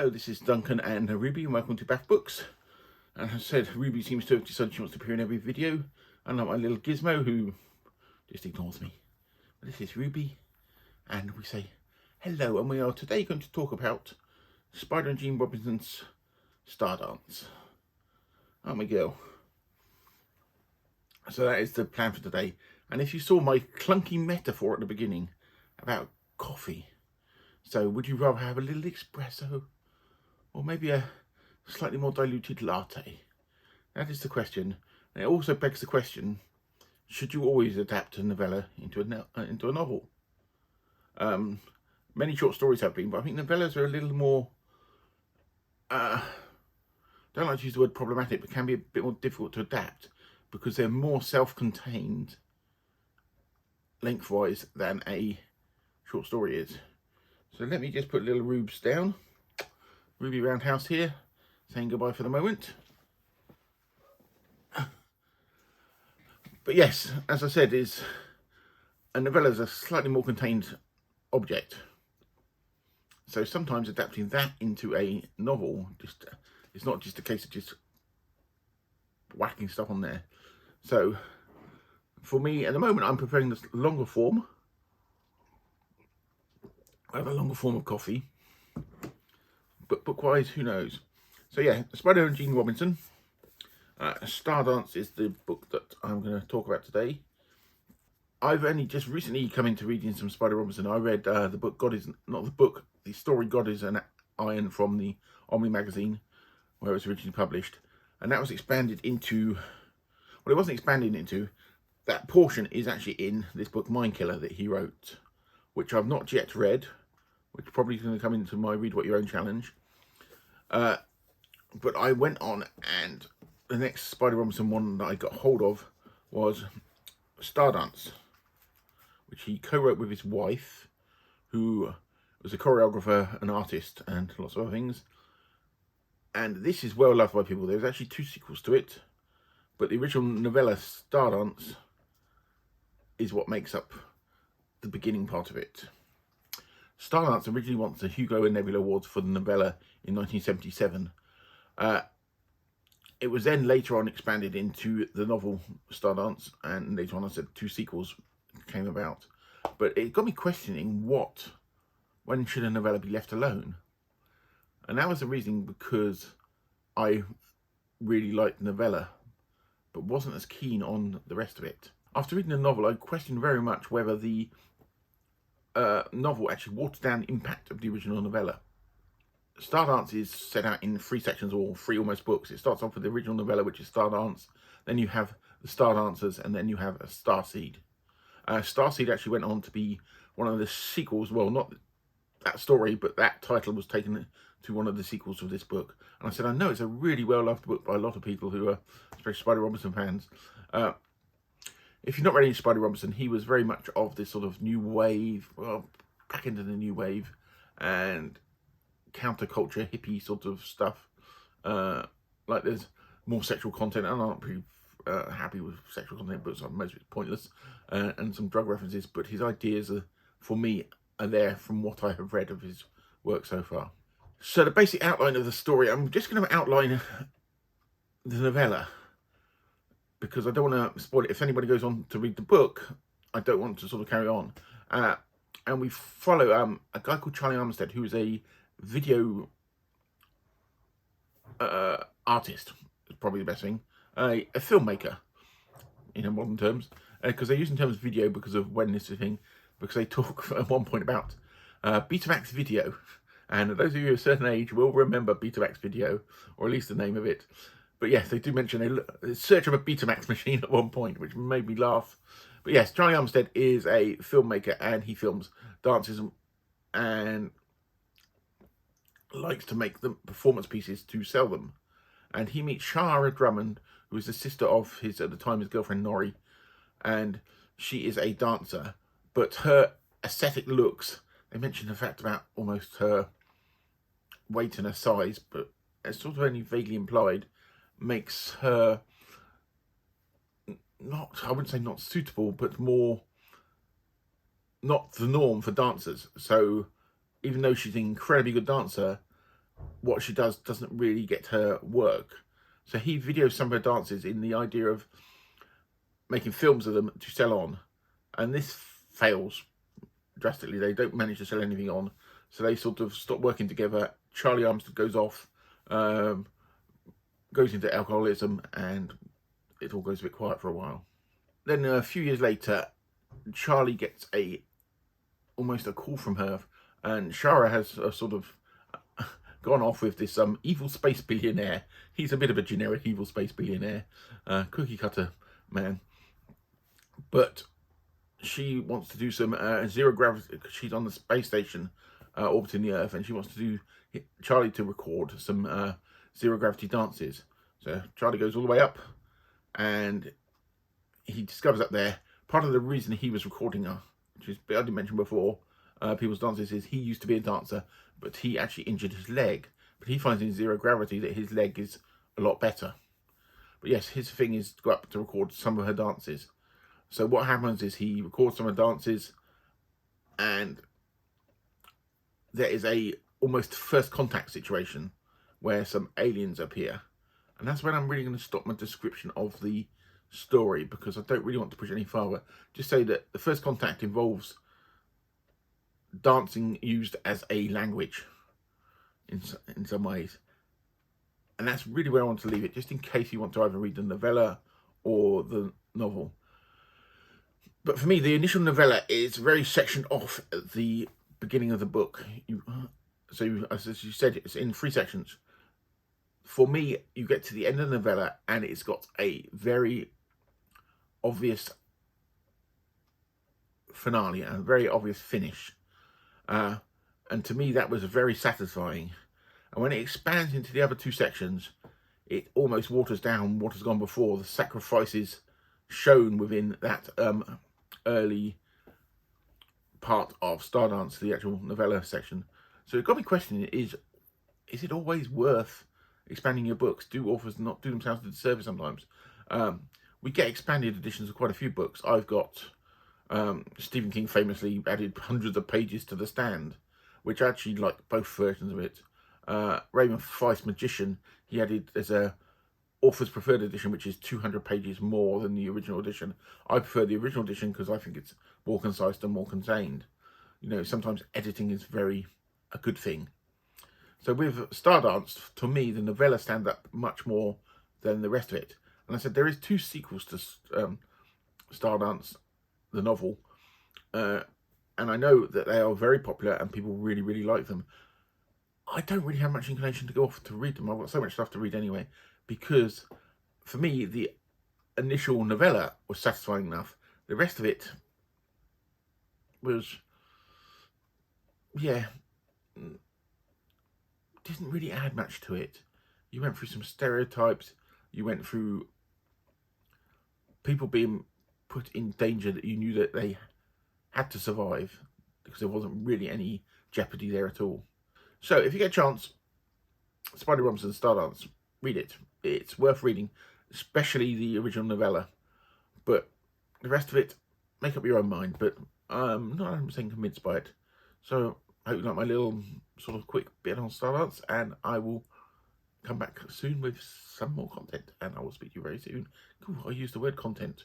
Hello, this is Duncan and Ruby, and welcome to Bath Books. And as I said, Ruby seems to have decided she wants to appear in every video, unlike my little gizmo who just ignores me. But this is Ruby, and we say hello, and we are today going to talk about Spider and Jeanne Robinson's StarDance. Aren't we, girl? So that is the plan for today. And if you saw my clunky metaphor at the beginning about coffee, so would you rather have a little espresso or maybe a slightly more diluted latte? That is the question. And it also begs the question, should you always adapt a novella into a novel? Many short stories have been, but I think novellas are a little more, don't like to use the word problematic, but can be a bit more difficult to adapt because they're more self-contained lengthwise than a short story is. So let me just put little Rubes down. Ruby Roundhouse here, saying goodbye for the moment. But yes, as I said, a novella is a slightly more contained object. So sometimes adapting that into a novel, it's not just a case of just whacking stuff on there. So for me, at the moment, I'm preparing this longer form. I have a longer form of coffee, but book-wise, who knows? So yeah, Spider and Jeanne Robinson. StarDance is the book that I'm going to talk about today. I've only just recently come into reading some Spider Robinson. I read the book the story God is an Iron from the Omni magazine, where it was originally published, and that was expanded into, well, it wasn't expanded into, that portion is actually in this book Mindkiller that he wrote, which I've not yet read, which probably is going to come into my Read What Your Own challenge. But I went on, and the next Spider Robinson one that I got hold of was StarDance, which he co-wrote with his wife, who was a choreographer, an artist, and lots of other things. And this is well loved by people. There's actually 2 sequels to it, but the original novella StarDance is what makes up the beginning part of it. StarDance originally won the Hugo and Nebula Awards for the novella in 1977. It was then later on expanded into the novel StarDance, and later on I said 2 sequels came about. But it got me questioning when should a novella be left alone? And that was the reason, because I really liked the novella, but wasn't as keen on the rest of it. After reading the novel, I questioned very much whether the novel actually watered down the impact of the original novella. StarDance is set out in 3 sections, or 3 almost books. It starts off with the original novella, which is StarDance. Then you have the StarDancers, and then you have a Starseed. Starseed actually went on to be one of the sequels. Well, not that story, but that title was taken to one of the sequels of this book. And I said, I know it's a really well-loved book by a lot of people who are, especially Spider Robinson fans. If you've not read any Spider Robinson, he was very much of this sort of new wave, well, back into the new wave, and counterculture, hippie sort of stuff. Like there's more sexual content, and I'm not pretty happy with sexual content, but most of it's pointless, and some drug references, but his ideas, for me, are there from what I have read of his work so far. So the basic outline of the story, I'm just going to outline the novella, because I don't want to spoil it. If anybody goes on to read the book, I don't want to sort of carry on. And we follow a guy called Charlie Armistead, who is a video artist, is probably the best thing. A filmmaker, in modern terms, because they use in terms of video because of when this is a thing, because they talk at one point about Betamax Video. And those of you of a certain age will remember Betamax Video, or at least the name of it. But yes, they do mention a search of a Betamax machine at one point, which made me laugh. But yes, Charlie Armistead is a filmmaker, and he films dances and likes to make them performance pieces to sell them. And he meets Shara Drummond, who is the sister of his, at the time, his girlfriend Norrie, and she is a dancer, but her aesthetic looks, they mention the fact about almost her weight and her size, but it's sort of only vaguely implied, makes her not, I wouldn't say not suitable, but more not the norm for dancers. So even though she's an incredibly good dancer, what she does doesn't really get her work. So he videos some of her dances in the idea of making films of them to sell on. And this fails drastically. They don't manage to sell anything on. So they sort of stop working together. Charlie Armstead goes off, goes into alcoholism, and it all goes a bit quiet for a while. Then a few years later, Charlie gets almost a call from her, and Shara has sort of gone off with this evil space billionaire. He's a bit of a generic evil space billionaire, cookie cutter man. But she wants to do some zero gravity. She's on the space station orbiting the Earth, and she wants to do Charlie to record some zero gravity dances. So Charlie goes all the way up, and he discovers up there part of the reason he was recording her, which is I didn't mention before, people's dances, is he used to be a dancer, but he actually injured his leg. But he finds in zero gravity that his leg is a lot better. But yes, his thing is to go up to record some of her dances. So what happens is he records some of her dances, and there is a almost first contact situation where some aliens appear. And that's when I'm really going to stop my description of the story, because I don't really want to push any farther. Just say that the first contact involves dancing used as a language in some ways. And that's really where I want to leave it, just in case you want to either read the novella or the novel. But for me, the initial novella is very sectioned off at the beginning of the book. So as you said, it's in 3 sections. For me, you get to the end of the novella and it's got a very obvious finale and a very obvious finish. And to me, that was very satisfying. And when it expands into the other 2 sections, it almost waters down what has gone before, the sacrifices shown within that early part of StarDance, the actual novella section. So it got me questioning, is it always worth expanding your books? Do authors not do themselves a disservice sometimes? We get expanded editions of quite a few books. I've got Stephen King famously added hundreds of pages to The Stand, which I actually like both versions of it. Raymond Feist's Magician, he added as a author's preferred edition, which is 200 pages more than the original edition. I prefer the original edition because I think it's more concise and more contained. You know, sometimes editing is a good thing. So with StarDance, to me, the novella stands up much more than the rest of it. And I said there is 2 sequels to StarDance, the novel, and I know that they are very popular and people really, really like them. I don't really have much inclination to go off to read them. I've got so much stuff to read anyway, because for me, the initial novella was satisfying enough. The rest of it was, yeah, didn't really add much to it. You went through some stereotypes. You went through people being put in danger that you knew that they had to survive, because there wasn't really any jeopardy there at all. So if you get a chance, Spidey Robinson's StarDance, read it. It's worth reading, especially the original novella. But the rest of it, make up your own mind. But I'm not 100% convinced by it. So I hope you like my little sort of quick bit on StarDance, and I will come back soon with some more content, and I will speak to you very soon. Cool, I used the word content.